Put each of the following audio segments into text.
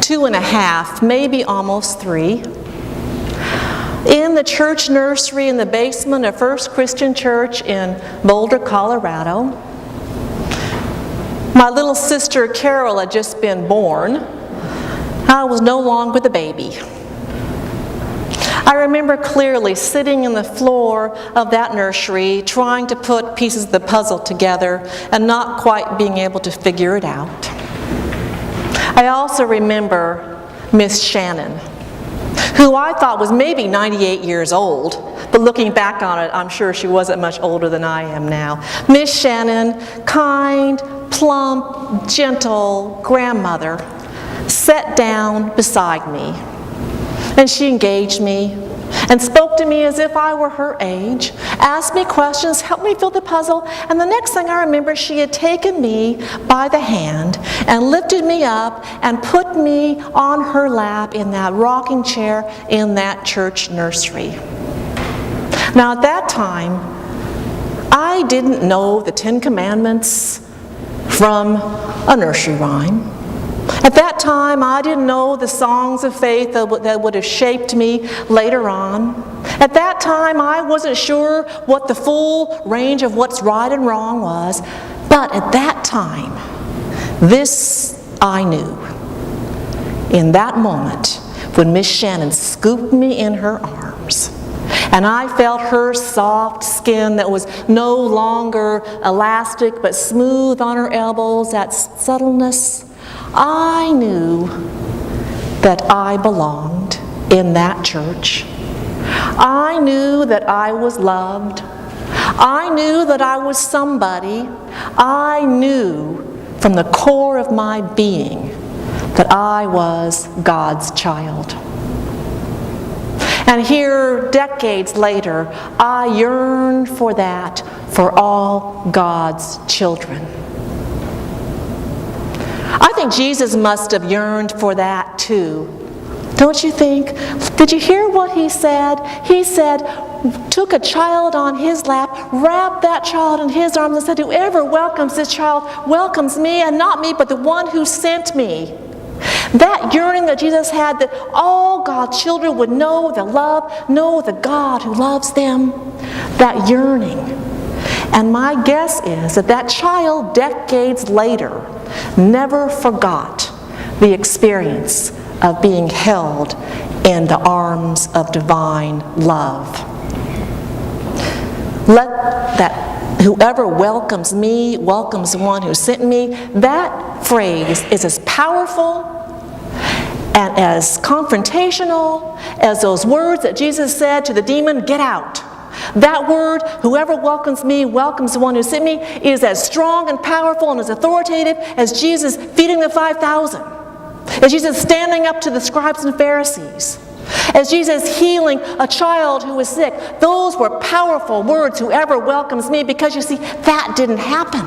2.5, maybe almost 3, in the church nursery in the basement of First Christian Church in Boulder, Colorado. My little sister Carol had just been born. I was no longer the baby. I remember clearly sitting in the floor of that nursery trying to put pieces of the puzzle together and not quite being able to figure it out. I also remember Miss Shannon, who I thought was maybe 98 years old, but looking back on it, I'm sure she wasn't much older than I am now. Miss Shannon, kind, plump, gentle grandmother, sat down beside me. And she engaged me and spoke to me as if I were her age, asked me questions, helped me fill the puzzle, and the next thing I remember, she had taken me by the hand and lifted me up and put me on her lap in that rocking chair in that church nursery. Now at that time, I didn't know the 10 Commandments from a nursery rhyme. At that time, I didn't know the songs of faith that would have shaped me later on. At that time, I wasn't sure what the full range of what's right and wrong was. But at that time, this I knew. In that moment, when Miss Shannon scooped me in her arms, and I felt her soft skin that was no longer elastic but smooth on her elbows, that subtleness, I knew that I belonged in that church. I knew that I was loved. I knew that I was somebody. I knew from the core of my being that I was God's child. And here, decades later, I yearn for that for all God's children. I think Jesus must have yearned for that too. Don't you think? Did you hear what he said? He said, took a child on his lap, wrapped that child in his arms and said, whoever welcomes this child welcomes me, and not me, but the one who sent me. That yearning that Jesus had, that all God's children would know the love, know the God who loves them, that yearning. And my guess is that that child, decades later, never forgot the experience of being held in the arms of divine love. Let that whoever welcomes me welcomes the one who sent me. That phrase is as powerful and as confrontational as those words that Jesus said to the demon, "Get out." That word, whoever welcomes me welcomes the one who sent me, is as strong and powerful and as authoritative as Jesus feeding the 5,000, as Jesus standing up to the scribes and Pharisees, as Jesus healing a child who was sick. Those were powerful words, whoever welcomes me, because you see, that didn't happen.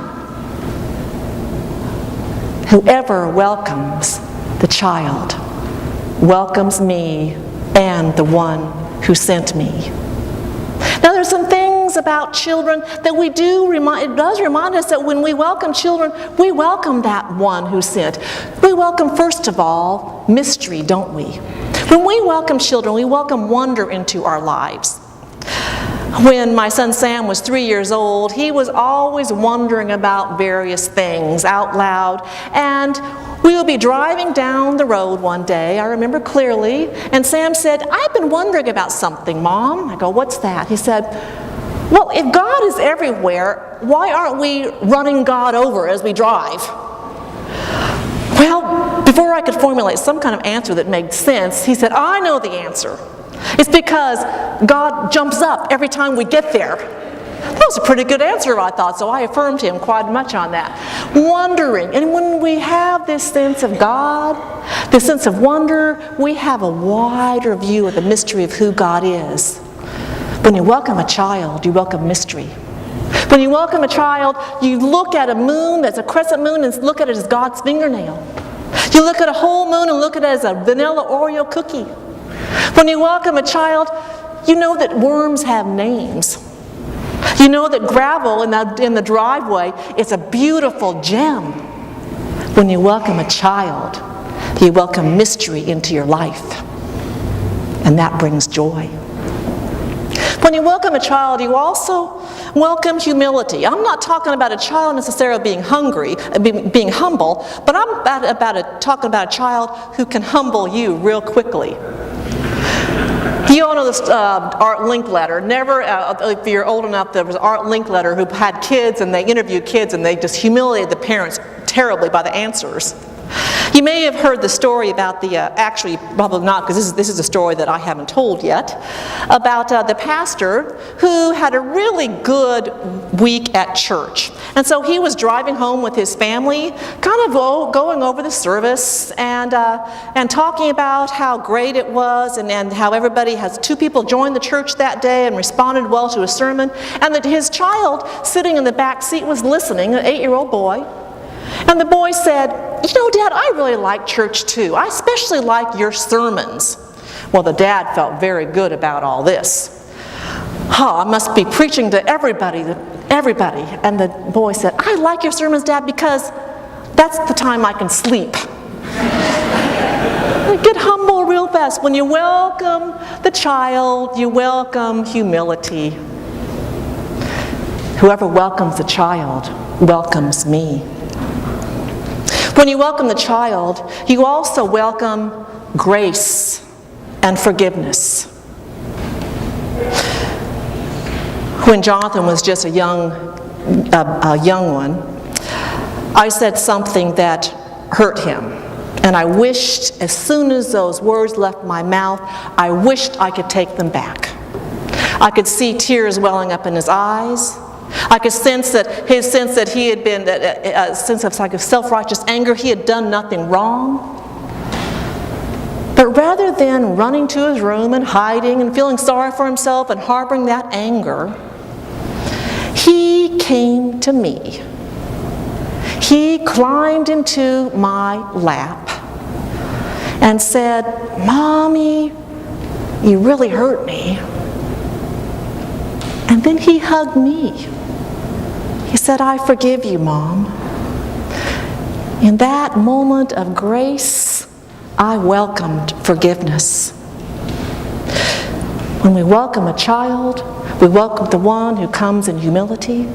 Whoever welcomes the child welcomes me and the one who sent me. Now there's some things about children that we do it does remind us that when we welcome children, we welcome that one who sent. We welcome, first of all, mystery, don't we? When we welcome children, we welcome wonder into our lives. When my son Sam was 3 years old, he was always wondering about various things out loud, and we would be driving down the road one day, I remember clearly, and Sam said, "I've been wondering about something, Mom." I go, "What's that?" He said, "Well, if God is everywhere, why aren't we running God over as we drive?" Well, before I could formulate some kind of answer that made sense, he said, "I know the answer. It's because God jumps up every time we get there." That was a pretty good answer, I thought, so I affirmed him quite much on that. Wondering, and when we have this sense of God, this sense of wonder, we have a wider view of the mystery of who God is. When you welcome a child, you welcome mystery. When you welcome a child, you look at a moon that's a crescent moon and look at it as God's fingernail. You look at a whole moon and look at it as a vanilla Oreo cookie. When you welcome a child, you know that worms have names. You know that gravel in the driveway is a beautiful gem. When you welcome a child, You welcome mystery into your life, and that brings joy. When you welcome a child, you also welcome humility. I'm not talking about a child necessarily being hungry, being humble, but I'm talking about a child who can humble you real quickly. You all know this Art Linkletter. If you're old enough, there was Art Linkletter who had kids, and they interviewed kids, and they just humiliated the parents terribly by the answers. You may have heard the story about actually probably not, because this is a story that I haven't told yet, about the pastor who had a really good week at church. And so he was driving home with his family, kind of going over the service and talking about how great it was, and how everybody has 2 people joined the church that day and responded well to his sermon, and that his child sitting in the back seat was listening, an 8-year-old boy. And the boy said, "You know, Dad, I really like church too. I especially like your sermons." Well, the dad felt very good about all this. I must be preaching to everybody. And the boy said, "I like your sermons, Dad, because that's the time I can sleep." Get humble real fast. When you welcome the child, you welcome humility. Whoever welcomes the child welcomes me. When you welcome the child, you also welcome grace and forgiveness. When Jonathan was just a young one, I said something that hurt him. And I wished, as soon as those words left my mouth, I wished I could take them back. I could see tears welling up in his eyes. I could sense that he had been a sense of self-righteous anger. He had done nothing wrong. But rather than running to his room and hiding and feeling sorry for himself and harboring that anger, he came to me. He climbed into my lap and said, "Mommy, you really hurt me." And then he hugged me. He said, "I forgive you, Mom." In that moment of grace, I welcomed forgiveness. When we welcome a child, we welcome the one who comes in humility.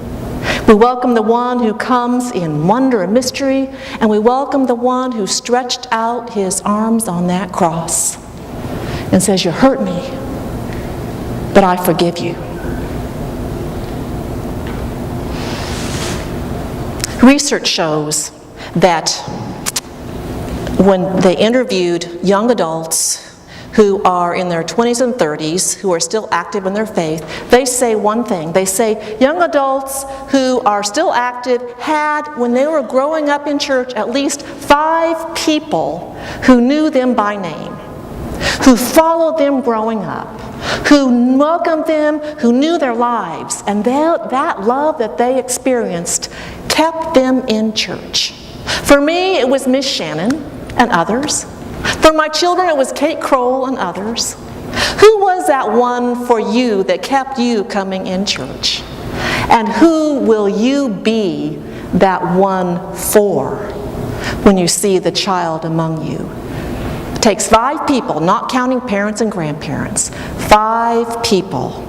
We welcome the one who comes in wonder and mystery, and we welcome the one who stretched out his arms on that cross and says, "You hurt me, but I forgive you." Research shows that when they interviewed young adults who are in their 20s and 30s, who are still active in their faith, they say one thing. They say young adults who are still active had, when they were growing up in church, at least 5 people who knew them by name, who followed them growing up, who welcomed them, who knew their lives, and that love that they experienced kept them in church. For me, it was Miss Shannon and others. For my children, it was Kate Kroll and others. Who was that one for you that kept you coming in church? And who will you be that one for when you see the child among you? It takes 5 people, not counting parents and grandparents, 5 people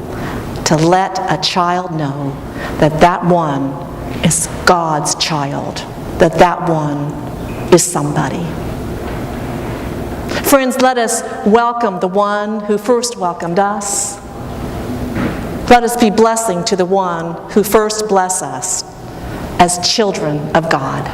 to let a child know that that one is God's child, that one is somebody. Friends, let us welcome the one who first welcomed us. Let us be blessing to the one who first blessed us as children of God.